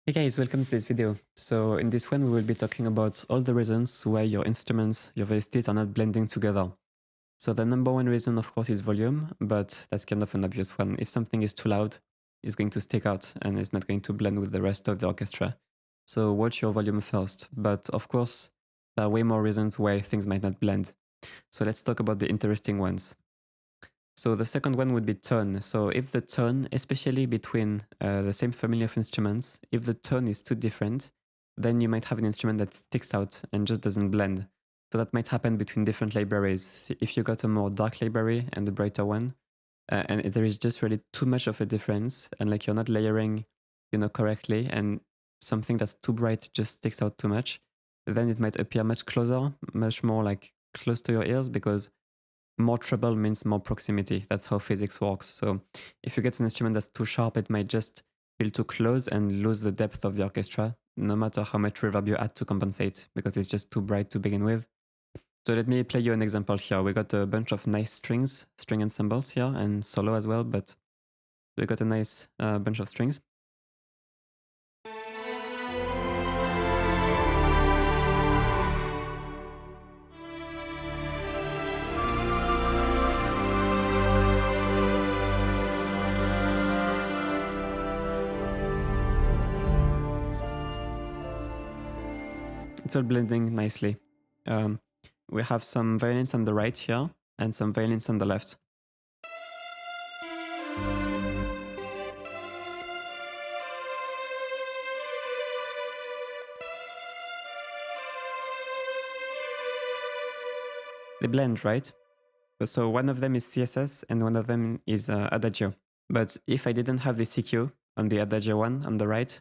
Hey guys, welcome to this video. So in this one, we will be talking about all the reasons why your instruments, your VSTs are not blending together. So the number one reason, of course, is volume, but that's kind of an obvious one. If something is too loud, it's going to stick out and it's not going to blend with the rest of the orchestra. So watch your volume first. But of course, there are way more reasons why things might not blend. So let's talk about the interesting ones. So the second one would be tone. So if the tone, especially between the same family of instruments, if the tone is too different, then you might have an instrument that sticks out and just doesn't blend. So that might happen between different libraries. If you got a more dark library and a brighter one, and there is just really too much of a difference, and like you're not layering, correctly, and something that's too bright just sticks out too much, then it might appear much closer, much more like close to your ears because more treble means more proximity. That's how physics works. So if you get an instrument that's too sharp, it might just feel too close and lose the depth of the orchestra, no matter how much reverb you add to compensate, because it's just too bright to begin with. So let me play you an example here. We got a bunch of nice string ensembles here, and solo as well, but we got a nice bunch of strings. It's all blending nicely. We have some violins on the right here and some violins on the left. They blend, right? So one of them is CSS and one of them is Adagio. But if I didn't have the CQ on the Adagio one on the right,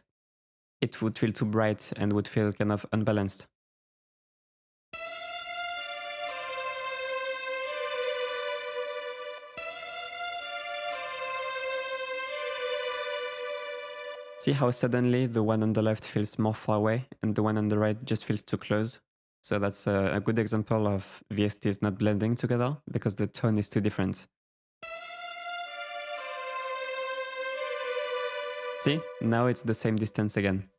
it would feel too bright and would feel kind of unbalanced. See how suddenly the one on the left feels more far away and the one on the right just feels too close? So that's a good example of VSTs not blending together because the tone is too different. See, now it's the same distance again.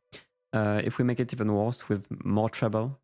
If we make it even worse with more treble,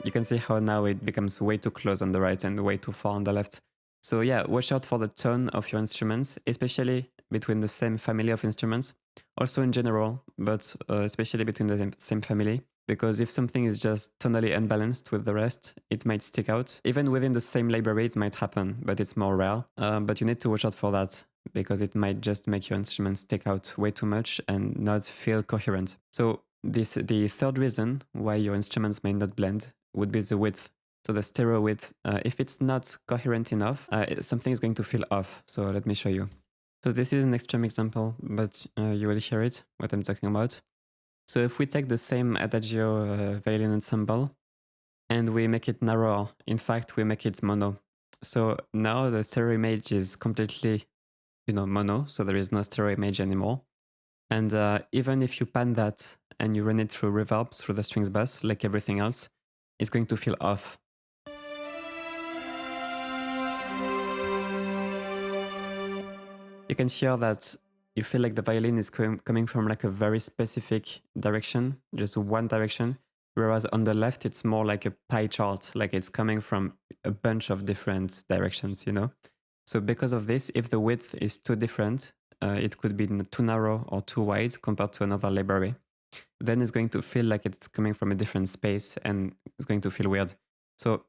you can see how now it becomes way too close on the right and way too far on the left. So yeah, watch out for the tone of your instruments, especially between the same family of instruments. Also in general, but especially between the same family. Because if something is just tonally unbalanced with the rest, it might stick out. Even within the same library, it might happen, but it's more rare. But you need to watch out for that because it might just make your instruments stick out way too much and not feel coherent. So the third reason why your instruments may not blend would be the width. So the stereo width, if it's not coherent enough, something is going to feel off. So let me show you. So this is an extreme example, but you will hear it, what I'm talking about. So if we take the same Adagio violin ensemble and we make it narrower, in fact, we make it mono. So now the stereo image is completely, mono. So there is no stereo image anymore. And even if you pan that and you run it through reverb, through the strings bus, like everything else, it's going to feel off. You can hear that you feel like the violin is coming from like a very specific direction, just one direction, whereas on the left it's more like a pie chart, like it's coming from a bunch of different directions, So because of this, if the width is too different, it could be too narrow or too wide compared to another library. Then it's going to feel like it's coming from a different space and it's going to feel weird. So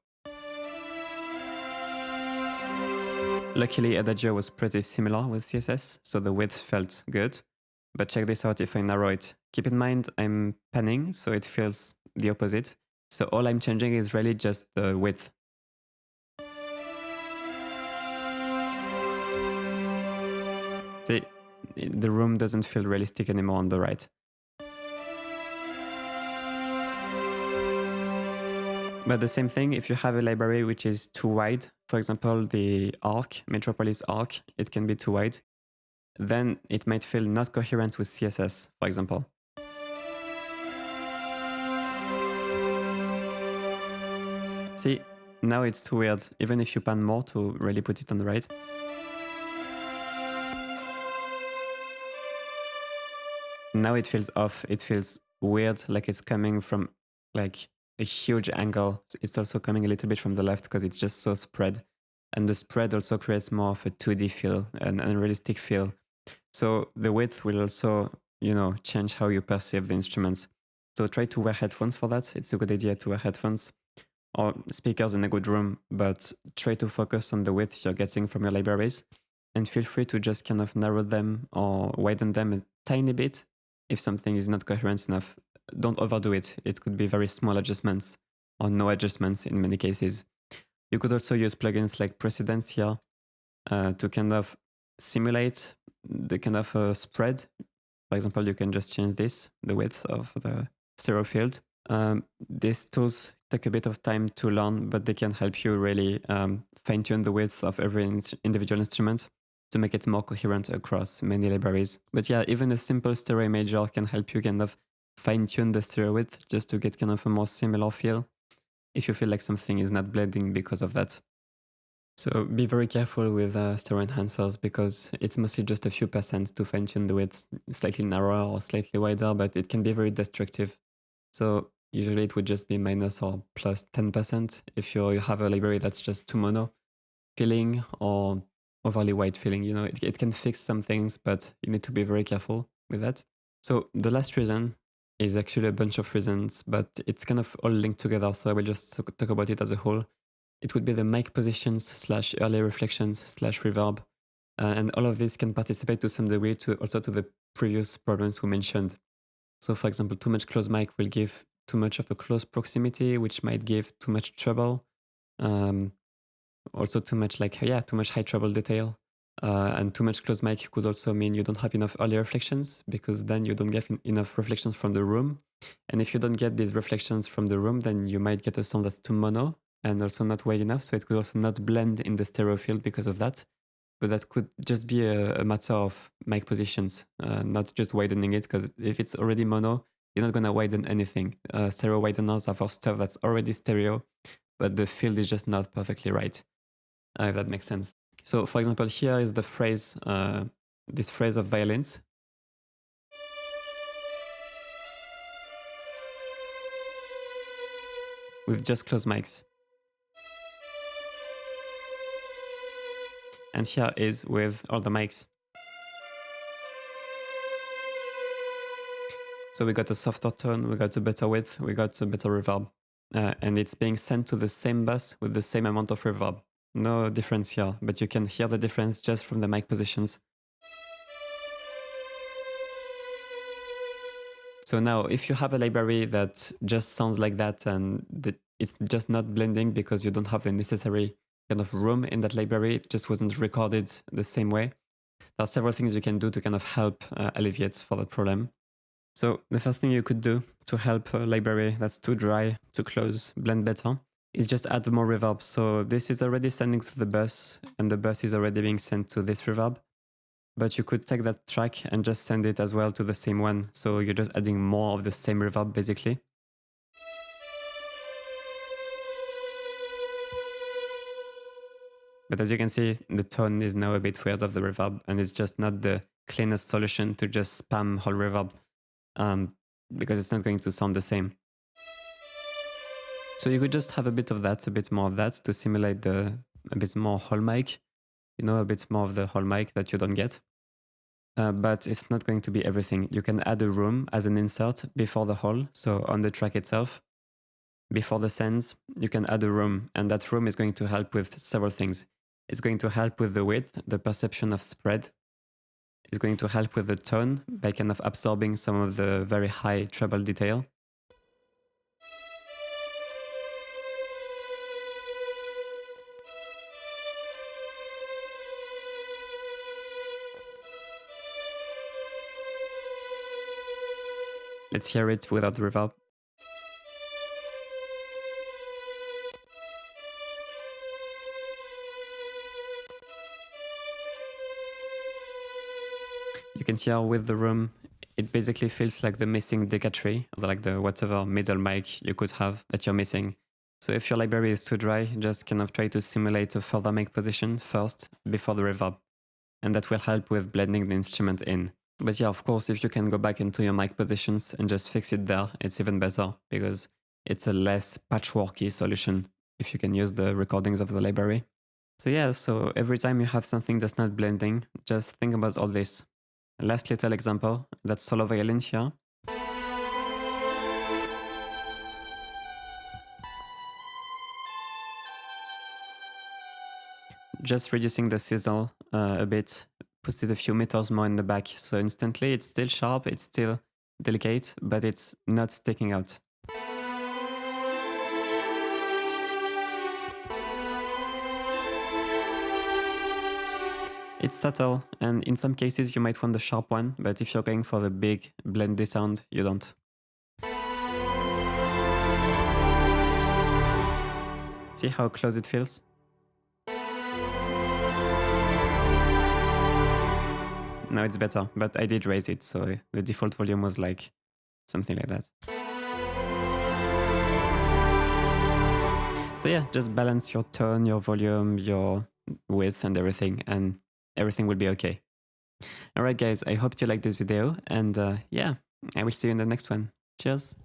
luckily, Adagio was pretty similar with CSS, so the width felt good. But check this out if I narrow it. Keep in mind, I'm panning, so it feels the opposite. So all I'm changing is really just the width. See, the room doesn't feel realistic anymore on the right. But the same thing, if you have a library which is too wide, for example, the arc, Metropolis arc, it can be too wide, then it might feel not coherent with CSS, for example. See, now it's too weird, even if you pan more to really put it on the right. now it feels off. It feels weird, like it's coming from like a huge angle. It's also coming a little bit from the left because it's just so spread. And the spread also creates more of a 2D feel, an unrealistic feel. So the width will also, change how you perceive the instruments. So try to wear headphones for that. It's a good idea to wear headphones or speakers in a good room, but try to focus on the width you're getting from your libraries. And feel free to just kind of narrow them or widen them a tiny bit if something is not coherent enough. Don't overdo it. It could be very small adjustments or no adjustments in many cases. You could also use plugins like Precedence here to kind of simulate the kind of spread. For example, you can just change this, the width of the stereo field. These tools take a bit of time to learn, but they can help you really fine-tune the width of every individual instrument to make it more coherent across many libraries. But yeah, even a simple stereo imager can help you kind of fine-tune the stereo width just to get kind of a more similar feel if you feel like something is not blending because of that. So be very careful with stereo enhancers because it's mostly just a few percent to fine-tune the width, slightly narrower or slightly wider, but it can be very destructive. So usually it would just be minus or plus 10% if you have a library that's just too mono feeling or overly white feeling. It can fix some things, but you need to be very careful with that. So the last reason is actually a bunch of reasons, but it's kind of all linked together. So I will just talk about it as a whole. It would be the mic positions / early reflections / reverb. And all of this can participate to some degree to the previous problems we mentioned. So for example, too much close mic will give too much of a close proximity, which might give too much treble. Also too much too much high treble detail. And too much close mic could also mean you don't have enough early reflections because then you don't get enough reflections from the room. And if you don't get these reflections from the room, then you might get a sound that's too mono and also not wide enough. So it could also not blend in the stereo field because of that. But that could just be a matter of mic positions, not just widening it, because if it's already mono, you're not going to widen anything. Stereo wideners are for stuff that's already stereo, but the field is just not perfectly right, if that makes sense. So for example, here is the phrase, this phrase of violins. With just closed mics. And here is with all the mics. So we got a softer tone, we got a better width, we got a better reverb. And it's being sent to the same bus with the same amount of reverb. No difference here, but you can hear the difference just from the mic positions. So now, if you have a library that just sounds like that and that it's just not blending because you don't have the necessary kind of room in that library, it just wasn't recorded the same way, there are several things you can do to kind of help alleviate for that problem. So the first thing you could do to help a library that's too dry, too close, blend better, is just add more reverb. So this is already sending to the bus and the bus is already being sent to this reverb. But you could take that track and just send it as well to the same one. So you're just adding more of the same reverb basically. But as you can see, the tone is now a bit weird of the reverb and it's just not the cleanest solution to just spam whole reverb because it's not going to sound the same. So you could just have a bit of that, a bit more of that to simulate a bit more whole mic, a bit more of the whole mic that you don't get. But it's not going to be everything. You can add a room as an insert before the whole. So on the track itself, before the sends, you can add a room and that room is going to help with several things. It's going to help with the width, the perception of spread. It's going to help with the tone by kind of absorbing some of the very high treble detail. Let's hear it without the reverb. You can hear with the room, it basically feels like the missing decatry, or like the whatever middle mic you could have that you're missing. So if your library is too dry, just kind of try to simulate a further mic position first before the reverb. And that will help with blending the instrument in. But yeah, of course, if you can go back into your mic positions and just fix it there, it's even better because it's a less patchworky solution if you can use the recordings of the library. So yeah, so every time you have something that's not blending, just think about all this. Last little example, that solo violin here. Just reducing the sizzle a bit, puts it a few meters more in the back. So instantly it's still sharp, it's still delicate, but it's not sticking out. It's subtle, and in some cases you might want the sharp one, but if you're going for the big blendy sound, you don't. See how close it feels? Now it's better, but I did raise it, so the default volume was like something like that. So yeah, just balance your tone, your volume, your width and everything will be okay. Alright guys, I hope you liked this video, and yeah, I will see you in the next one. Cheers!